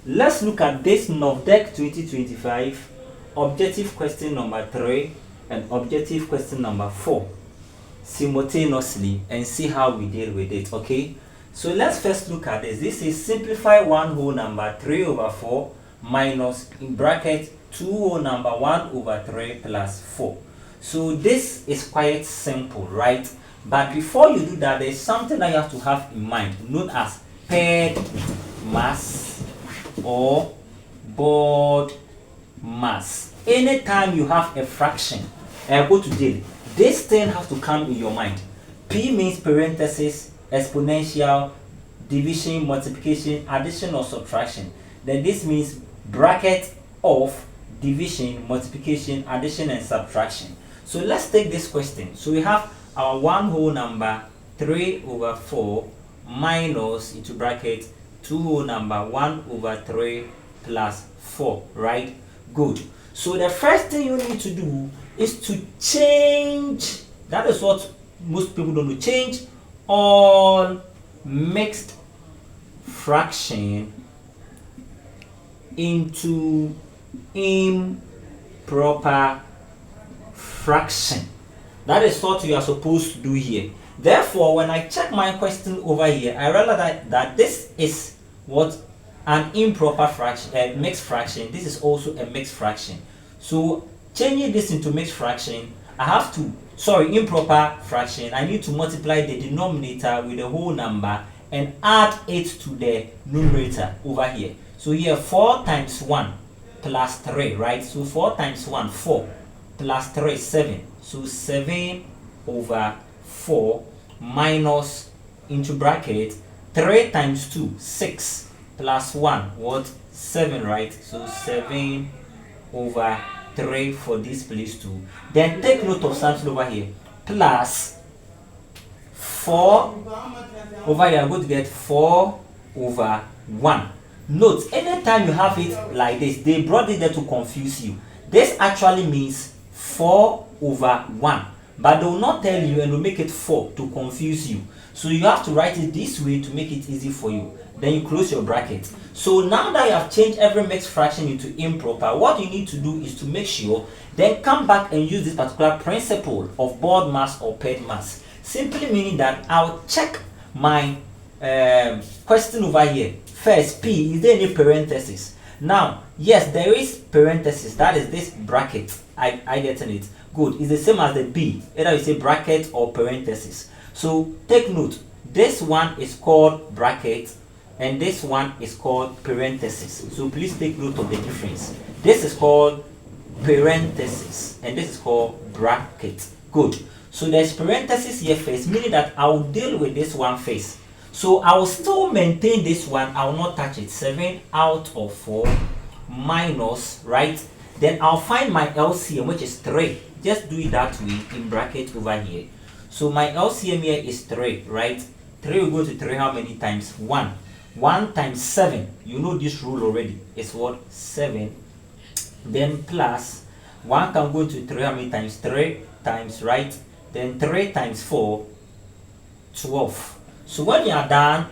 Let's look at this Nov-Dec 2025 objective question number 3 and objective question number 4 simultaneously and see how we deal with it. Okay, so let's first look at this. This is simplify one whole number 3/4 minus in bracket 2 whole number 1/3 plus 4. So this is quite simple, right? But before you do that, there's something that you have to have in mind, known as paired mass or board mass. Anytime you have a fraction, go to jail, this thing has to come in your mind. P means parenthesis, exponential, division, multiplication, addition or subtraction. Then this means bracket of division, multiplication, addition and subtraction. So let's take this question. So we have our one whole number 3/4 minus into bracket 2 whole number 1/3 plus 4, right? Good. So the first thing you need to do is to change, that is what most people don't do, change all mixed fraction into improper fraction. That is what you are supposed to do here. Therefore, when I check my question over here, I realize that this is what an improper fraction, mixed fraction. This is also a mixed fraction. So changing this into mixed fraction, I have to, improper fraction, I need to multiply the denominator with the whole number and add it to the numerator over here. So here 4 times 1 plus 3, right? So 4 times 1, 4 plus 3, 7. So 7/4 minus into bracket 3 times 2, 6 plus 1, what? 7, right? So 7/3 for this place too. Then take note of something over here. Plus 4 over here, I'm going to get 4/1. Note, anytime you have it like this, they brought it there to confuse you. This actually means 4/1, but they will not tell you and will make it 4 to confuse you. So you have to write it this way to make it easy for you. Then you close your bracket. So now that you have changed every mixed fraction into improper, what you need to do is to make sure, then come back and use this particular principle of board mass or paired mass. Simply meaning that I'll check my question over here. First, P, is there any parenthesis? Now, yes, there is parenthesis. That is this bracket. I get in it. Good. It's the same as the B. Either you say bracket or parenthesis. So take note. This one is called bracket and this one is called parenthesis. So please take note of the difference. This is called parenthesis and this is called bracket. Good. So there's parenthesis here first, meaning that I will deal with this one first. So I will still maintain this one. I will not touch it. 7/4 minus, right? Then I'll find my LCM, which is 3. Just do it that way in bracket over here. So my LCM here is 3, right? 3 will go to 3 how many times? 1. 1 times 7. You know this rule already. It's what? 7. Then plus 1 can go to 3 how many times? 3 times, right? Then 3 times 4, 12. So when you are done,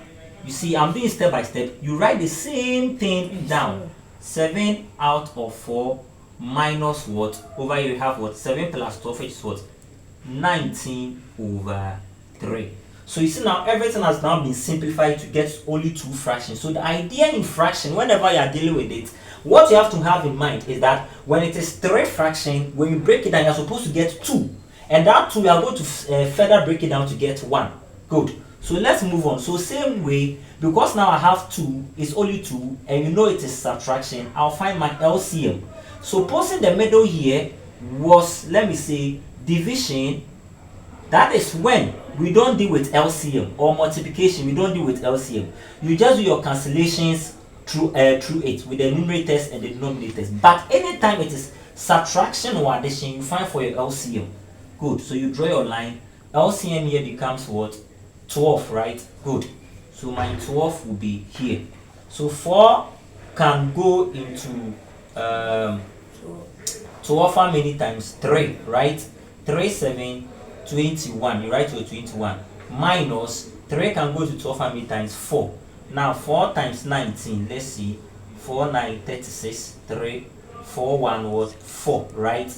you see I'm doing step by step. You write the same thing down. 7/4 minus what? Over here you have what? 7 plus 12, which is what? 19/3. So you see now everything has now been simplified to get only 2 fractions. So the idea in fraction, whenever you are dealing with it, what you have to have in mind is that when it is 3 fraction, when you break it down, you're supposed to get 2. And that 2, you are going to further break it down to get 1. Good. So let's move on. So same way, because now I have 2, it's only 2, and you know it is subtraction, I'll find my LCM. Supposing the middle here was, let me say, division, that is when we don't deal with LCM, or multiplication, we don't deal with LCM. You just do your cancellations through it with the numerators and the denominators. But anytime it is subtraction or addition, you find for your LCM. Good. So you draw your line. LCM here becomes what? 12, right? Good. So my 12 will be here. So 4 can go into 12 how many times? 3, right? 3, 7, 21. You write your 21. Minus 3 can go to 12 how many times? 4. Now 4 times 19. Let's see. 4 9 36, 3 4 1 was 4, right?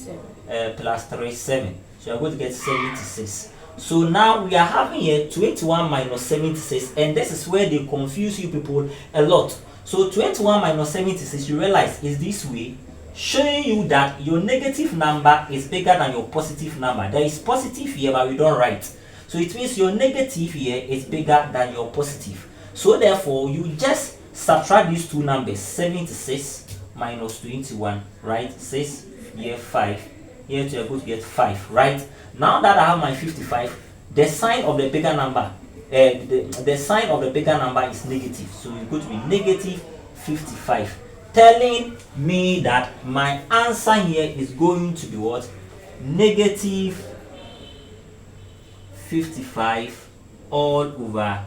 Plus 3 7. So you're going to get 76. So now we are having here 21 minus 76, and this is where they confuse you people a lot. So 21 minus 76, you realize, is this way, showing you that your negative number is bigger than your positive number. There is positive here, but we don't write. So it means your negative here is bigger than your positive. So therefore, you just subtract these two numbers, 76 minus 21, right? 6, here 5. Here you're going to get 5, right? Now that I have my 55, the sign of the bigger number, the sign of the bigger number is negative. So it's going to be negative 55, telling me that my answer here is going to be what? Negative 55 all over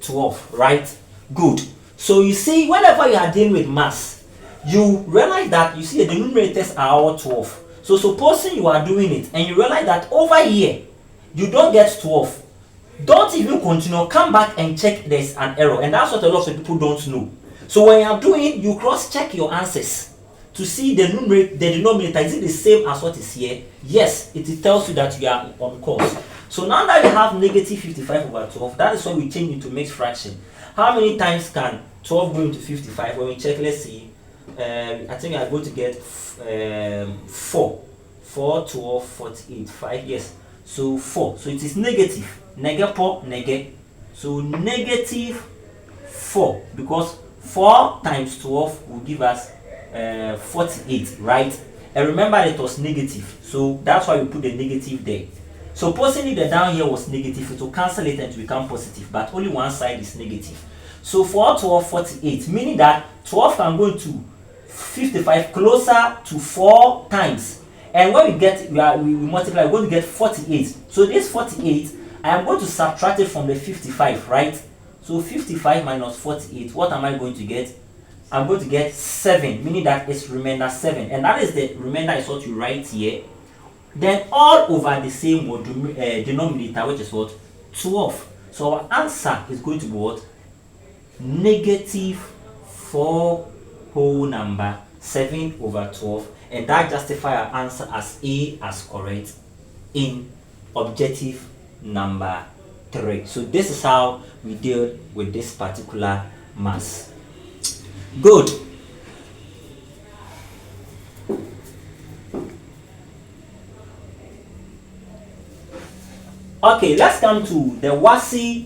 12, right? Good. So you see, whenever you are dealing with maths, you realize that you see the numerators are all 12. So supposing you are doing it and you realize that over here you don't get 12, don't even continue, come back and check there's an error. And that's what a lot of people don't know. So when you are doing, you cross check your answers to see the denominator, is it the same as what is here? Yes, it tells you that you are on course. So now that you have negative 55 over 12, that is when we change into mixed fraction. How many times can 12 go into 55? When we check, let's see, I think I'm going to get 4, 12, 48, 5, yes. So 4. So it is negative. Nege. So negative 4, because 4 times 12 will give us 48, right? And remember it was negative. So that's why we put the negative there. Supposing the down here was negative, it will cancel it and to become positive, but only one side is negative. So 4, 12, 48, meaning that 12 can go into 55 closer to 4 times. And when we get, we multiply, we're going to get 48. So this 48, I am going to subtract it from the 55, right? So 55 minus 48, what am I going to get? I'm going to get 7, meaning that it's remainder 7. And that is the remainder is what you write here. Then all over the same denominator, which is what? 12. So our answer is going to be what? Negative 4 whole number 7 over 12. And that justifies our answer as A as correct in objective number 3. So this is how we deal with this particular mass. Good. Okay, let's come to the WASSCE.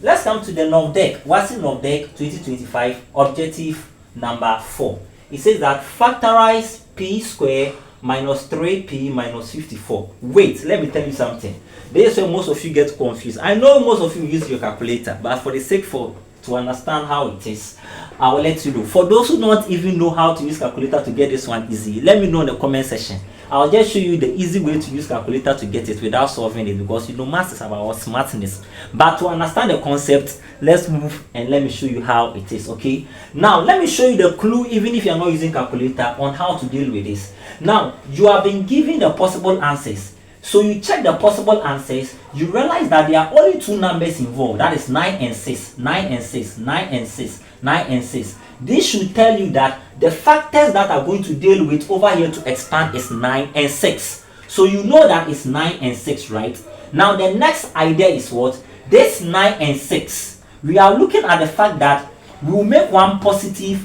Let's come to the Nov-Dec. WASSCE Nov-Dec 2025 objective number 4. It says that factorize p square minus 3p minus 54. Wait, let me tell you something. This is where most of you get confused. I know most of you use your calculator, but for the sake to understand how it is, I will let you know. For those who don't even know how to use calculator to get this one easy, let me know in the comment section. I'll just show you the easy way to use calculator to get it without solving it, because you know math is about smartness. But to understand the concept, let's move and let me show you how it is. Okay, now let me show you the clue, even if you're not using calculator, on how to deal with this. Now you have been given the possible answers. So you check the possible answers, you realize that there are only 2 numbers involved. That is 9 and 6, 9 and 6, 9 and 6, 9 and 6. This should tell you that the factors that are going to deal with over here to expand is 9 and 6. So you know that it's 9 and 6, right? Now the next idea is what? This 9 and 6. We are looking at the fact that we will make one positive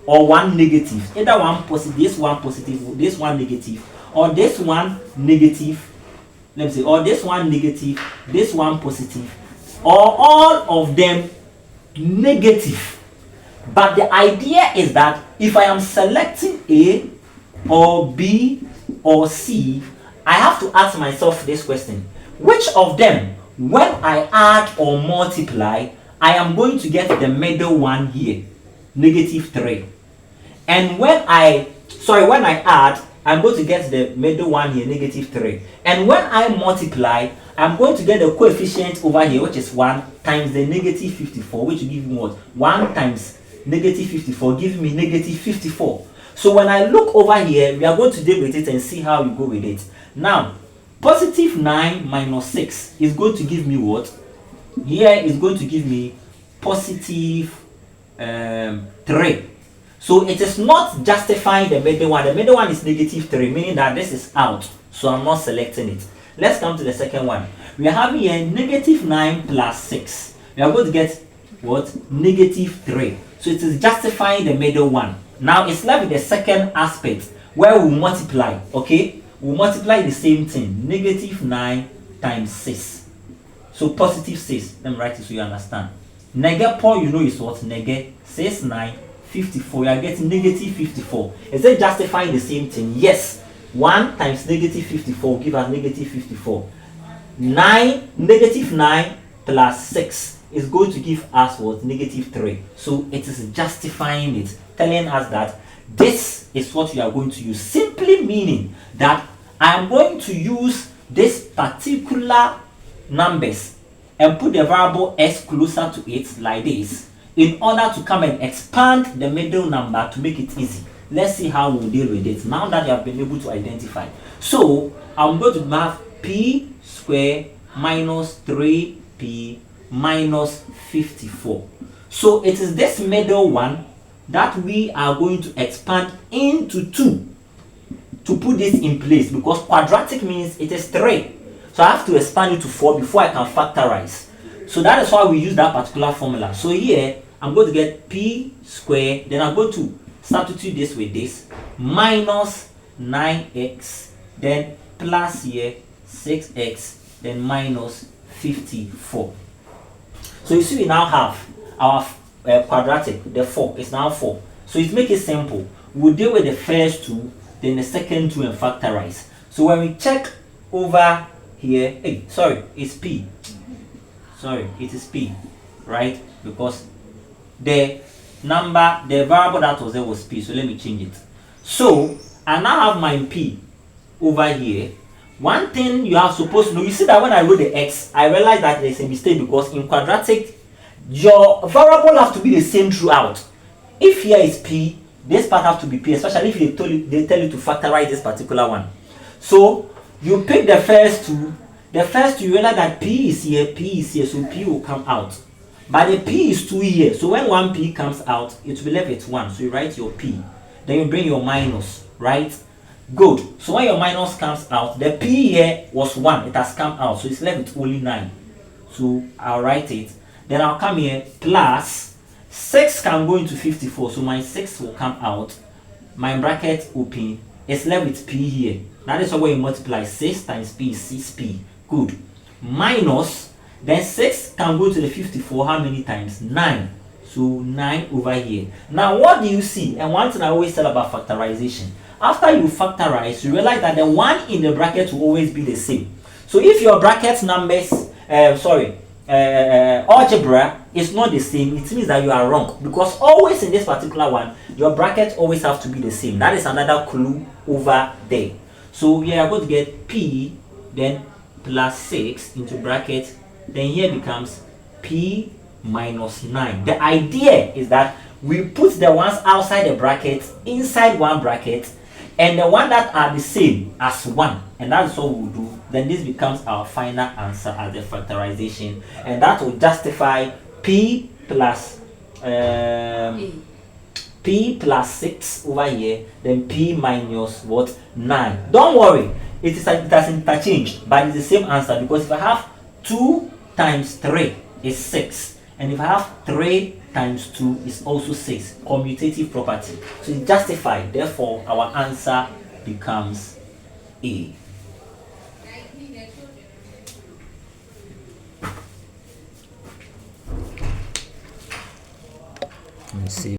or one negative. Either one positive, this one negative, or this one negative. Let me see, or this one negative, this one positive, or all of them negative. But the idea is that if I am selecting A or B or C, I have to ask myself this question: which of them, when I add or multiply, I am going to get the middle one here, negative 3. And when I add, I'm going to get the middle one here, negative 3. And when I multiply, I'm going to get the coefficient over here, which is 1, times the negative 54, which will give me what? 1 times negative 54, give me negative 54. So when I look over here, we are going to deal with it and see how we go with it. Now, positive 9 minus 6 is going to give me what? Here is going to give me positive 3. So it is not justifying the middle one. The middle one is -3, meaning that this is out. So I'm not selecting it. Let's come to the second one. We are having a -9 plus 6. We are going to get what? -3. So it is justifying the middle one. Now it's left with the second aspect where we multiply. Okay, we multiply the same thing. -9 times 6. So positive 6. Let me write it so you understand. Negative, you know, is what? Negative 6, 9, 54. You are getting -54. Is it justifying the same thing? Yes. 1 times -54 will give us -54. -9 plus 6 is going to give us what? -3. So it is justifying it, telling us that this is what you are going to use. Simply meaning that I am going to use this particular numbers and put the variable s closer to it like this in order to come and expand the middle number to make it easy. Let's see how we'll deal with it now that you have been able to identify. So I'm going to have p squared minus 3p minus 54. So it is this middle one that we are going to expand into 2 to put this in place, because quadratic means it is 3. So I have to expand it to 4 before I can factorize. So that is why we use that particular formula. So here I'm going to get p squared, then I'm going to substitute this with this, minus 9x, then plus here 6x, then minus 54. So you see we now have our quadratic, the 4 is now 4. So it makes it simple. We'll deal with the first 2, then the second 2 and factorize. So when we check over here, it's p. Sorry, it is p, right? Because the variable that was there was p, so let me change it. So I now have my p over here. One thing you are supposed to know, you see that when I wrote the x, I realized that there's a mistake, because in quadratic your variable has to be the same throughout. If here is p, this part has to be p, especially if they tell you to factorize this particular one. So you pick the first 2. The first 2, you realize that p is here, so p will come out. But the p is 2 here, so when 1p comes out, it will be left with 1. So you write your p, then you bring your minus, right? Good. So when your minus comes out, the p here was 1, it has come out, so it's left with only 9. So I'll write it. Then I'll come here, plus 6 can go into 54, so my 6 will come out. My bracket open, it's left with p here. That is why you multiply 6 times p is 6p. Good. Minus, then 6 can go to the 54 how many times? 9. So 9 over here. Now what do you see? And one thing I always tell about factorization, after you factorize, you realize that the 1 in the bracket will always be the same. So if your bracket numbers, algebra is not the same, it means that you are wrong, because always in this particular one, your bracket always have to be the same. That is another clue over there. So we are going to get p, then plus 6 into bracket, then here becomes p minus 9. The idea is that we put the ones outside the bracket inside one bracket, and the one that are the same as 1, and that's what we'll do. Then this becomes our final answer as the factorization, and that will justify p plus 6 over here, then p minus what? 9. Don't worry, it has interchanged, but it's the same answer, because if I have 2 times 3 is 6, and if I have 3 times 2 is also 6, commutative property. So it's justified, therefore our answer becomes A. Let me see.